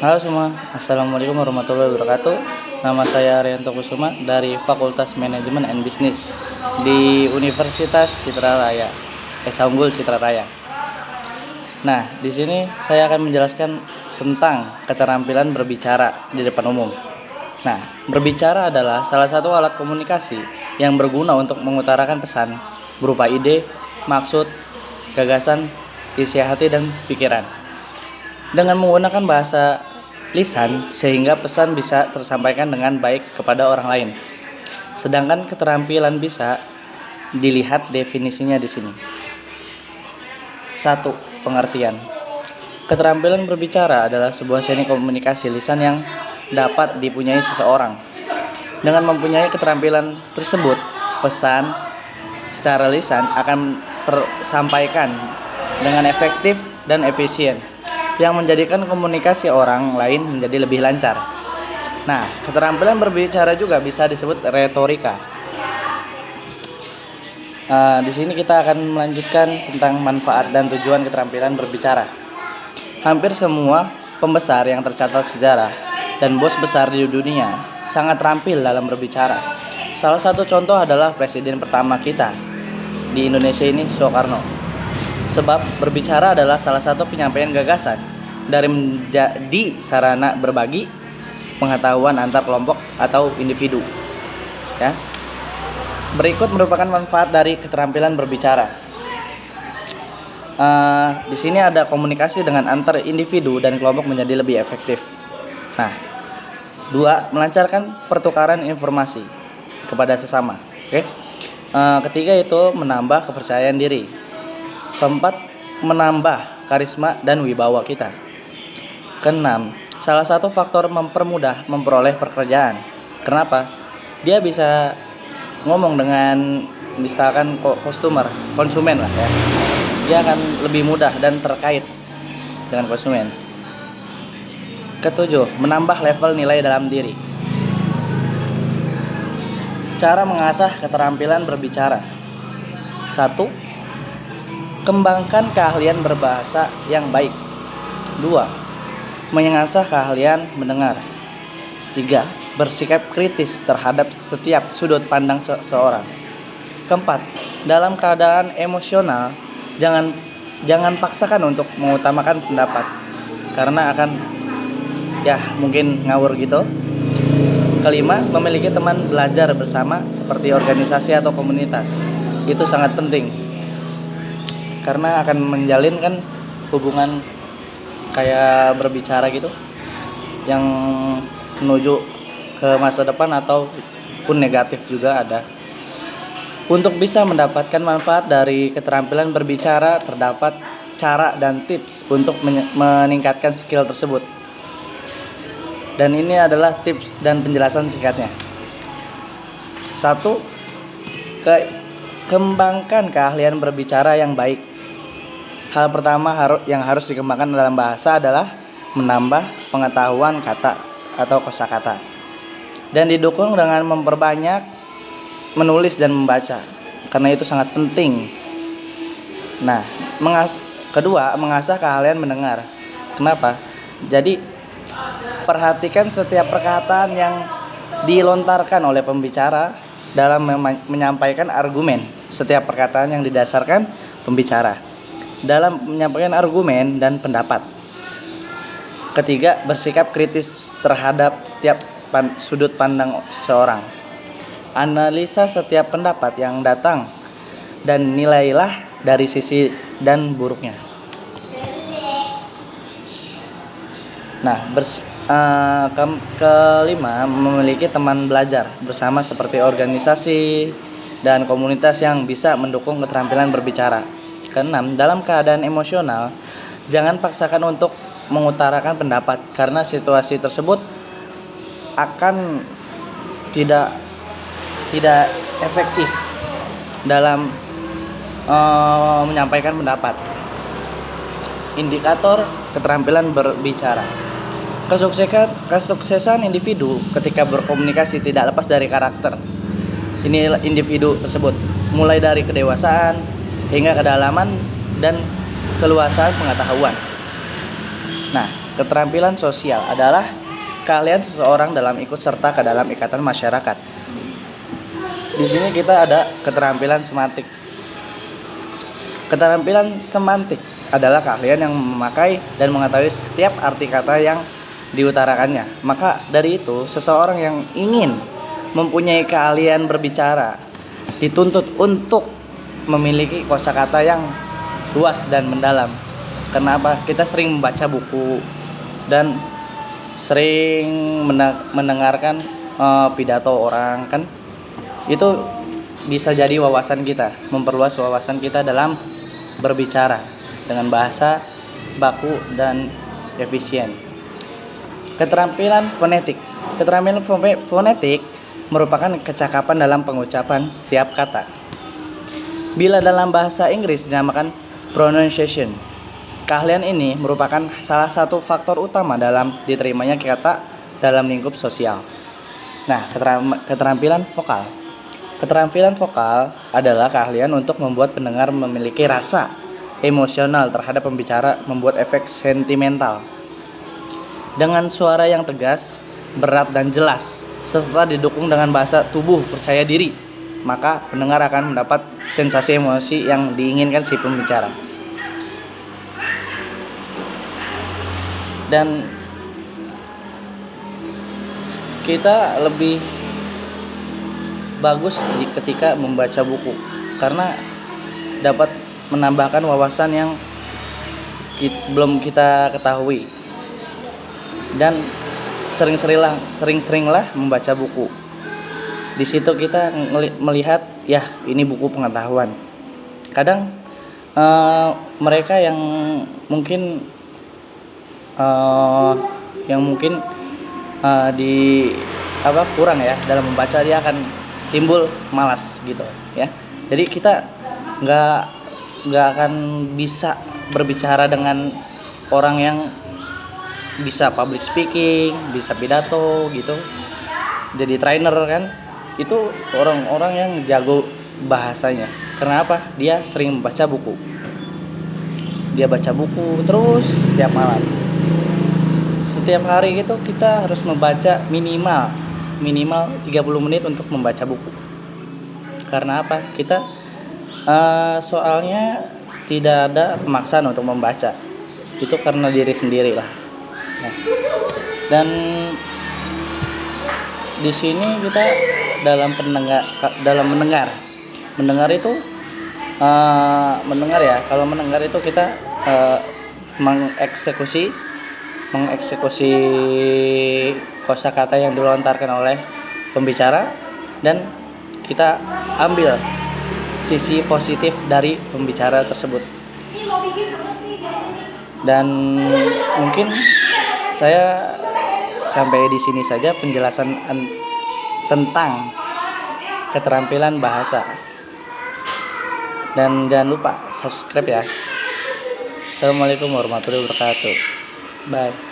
Halo semua, Assalamualaikum warahmatullahi wabarakatuh. Nama saya Rianto Kusuma dari Fakultas Manajemen and Business di Universitas Citra Raya, Unggul Citra Raya. Nah, di sini saya akan menjelaskan tentang keterampilan berbicara di depan umum. Nah, berbicara adalah salah satu alat komunikasi yang berguna untuk mengutarakan pesan berupa ide, maksud, gagasan, isi hati, dan pikiran. Dengan menggunakan bahasa lisan sehingga pesan bisa tersampaikan dengan baik kepada orang lain. Sedangkan keterampilan bisa dilihat definisinya di sini. 1. Pengertian. Keterampilan berbicara adalah sebuah seni komunikasi lisan yang dapat dipunyai seseorang. Dengan mempunyai keterampilan tersebut, pesan secara lisan akan tersampaikan dengan efektif dan efisien, yang menjadikan komunikasi orang lain menjadi lebih lancar. Nah, keterampilan berbicara juga bisa disebut retorika. Di sini kita akan melanjutkan tentang manfaat dan tujuan keterampilan berbicara. Hampir semua pembesar yang tercatat sejarah dan bos besar di dunia sangat terampil dalam berbicara. Salah satu contoh adalah presiden pertama kita di Indonesia ini, Soekarno. Sebab berbicara adalah salah satu penyampaian gagasan dari menjadi sarana berbagi pengetahuan antar kelompok atau individu. Ya. Berikut merupakan manfaat dari keterampilan berbicara. Di sini ada komunikasi dengan antar individu dan kelompok menjadi lebih efektif. Nah, 2. Melancarkan pertukaran informasi kepada sesama. Oke. Ketiga itu menambah kepercayaan diri. Keempat, menambah karisma dan wibawa kita. Keenam, salah satu faktor mempermudah memperoleh pekerjaan. Kenapa? Dia bisa ngomong dengan misalkan konsumen lah ya. Dia akan lebih mudah dan terkait dengan konsumen. Ketujuh, menambah level nilai dalam diri. Cara mengasah keterampilan berbicara. 1. Kembangkan keahlian berbahasa yang baik. 2. Mengasah keahlian mendengar. 3. Bersikap kritis terhadap setiap sudut pandang seseorang. Keempat, dalam keadaan emosional jangan paksakan untuk mengutamakan pendapat karena akan mungkin ngawur gitu. Kelima, memiliki teman belajar bersama seperti organisasi atau komunitas. Itu sangat penting karena akan menjalinkan hubungan kayak berbicara gitu yang menuju ke masa depan ataupun negatif juga ada. Untuk bisa mendapatkan manfaat dari keterampilan berbicara, terdapat cara dan tips untuk meningkatkan skill tersebut. Dan ini adalah tips dan penjelasan singkatnya. 1. Kembangkan keahlian berbicara yang baik. Hal pertama yang harus dikembangkan dalam bahasa adalah menambah pengetahuan kata atau kosakata, dan didukung dengan memperbanyak menulis dan membaca karena itu sangat penting. Nah, kedua, mengasah keahlian mendengar. Kenapa? Jadi perhatikan setiap perkataan yang dilontarkan oleh pembicara dalam menyampaikan argumen. Setiap perkataan yang didasarkan pembicara dalam menyampaikan argumen dan pendapat. Ketiga, bersikap kritis terhadap setiap sudut pandang seseorang. Analisa setiap pendapat yang datang dan nilailah dari sisi dan buruknya. Nah, kelima, memiliki teman belajar bersama seperti organisasi dan komunitas yang bisa mendukung keterampilan berbicara. Keenam, dalam keadaan emosional jangan paksakan untuk mengutarakan pendapat karena situasi tersebut akan tidak efektif dalam menyampaikan pendapat. Indikator keterampilan berbicara. Kesuksesan individu ketika berkomunikasi tidak lepas dari karakter individu tersebut, mulai dari kedewasaan hingga kedalaman dan keluasan pengetahuan. Nah, keterampilan sosial adalah keahlian seseorang dalam ikut serta ke dalam ikatan masyarakat. Di sini kita ada keterampilan semantik. Keterampilan semantik adalah keahlian yang memakai dan mengetahui setiap arti kata yang diutarakannya. Maka dari itu, seseorang yang ingin mempunyai keahlian berbicara dituntut untuk memiliki kosakata yang luas dan mendalam. Kenapa? Kita sering membaca buku dan sering mendengarkan pidato orang, kan? Itu bisa jadi wawasan kita, memperluas wawasan kita dalam berbicara dengan bahasa baku dan efisien. Keterampilan fonetik. Keterampilan fonetik merupakan kecakapan dalam pengucapan setiap kata. Bila dalam bahasa Inggris dinamakan pronunciation. Keahlian ini merupakan salah satu faktor utama dalam diterimanya kata dalam lingkup sosial. Nah, keterampilan vokal. Keterampilan vokal adalah keahlian untuk membuat pendengar memiliki rasa emosional terhadap pembicara, membuat efek sentimental. Dengan suara yang tegas, berat dan jelas, serta didukung dengan bahasa tubuh percaya diri, maka pendengar akan mendapat sensasi emosi yang diinginkan si pembicara. Dan kita lebih bagus ketika membaca buku karena dapat menambahkan wawasan yang belum kita ketahui. Dan sering-seringlah membaca buku. Di situ kita melihat, ya ini buku pengetahuan. Kadang mereka yang mungkin kurang ya dalam membaca, dia akan timbul malas gitu ya. Jadi kita nggak akan bisa berbicara dengan orang yang bisa public speaking, bisa pidato gitu, jadi trainer kan, itu orang-orang yang jago bahasanya. Karena apa? Dia sering membaca buku. Dia baca buku terus setiap malam. Setiap hari itu kita harus membaca minimal 30 menit untuk membaca buku. Karena apa? Kita soalnya tidak ada pemaksaan untuk membaca. Itu karena diri sendiri lah. Nah, dan di sini kita dalam mendengar itu mendengar ya. Kalau mendengar itu kita mengeksekusi kosakata yang dilontarkan oleh pembicara, dan kita ambil sisi positif dari pembicara tersebut. Dan mungkin saya sampai di sini saja penjelasan tentang keterampilan bahasa. Dan jangan lupa subscribe ya. Assalamualaikum warahmatullahi wabarakatuh. Bye.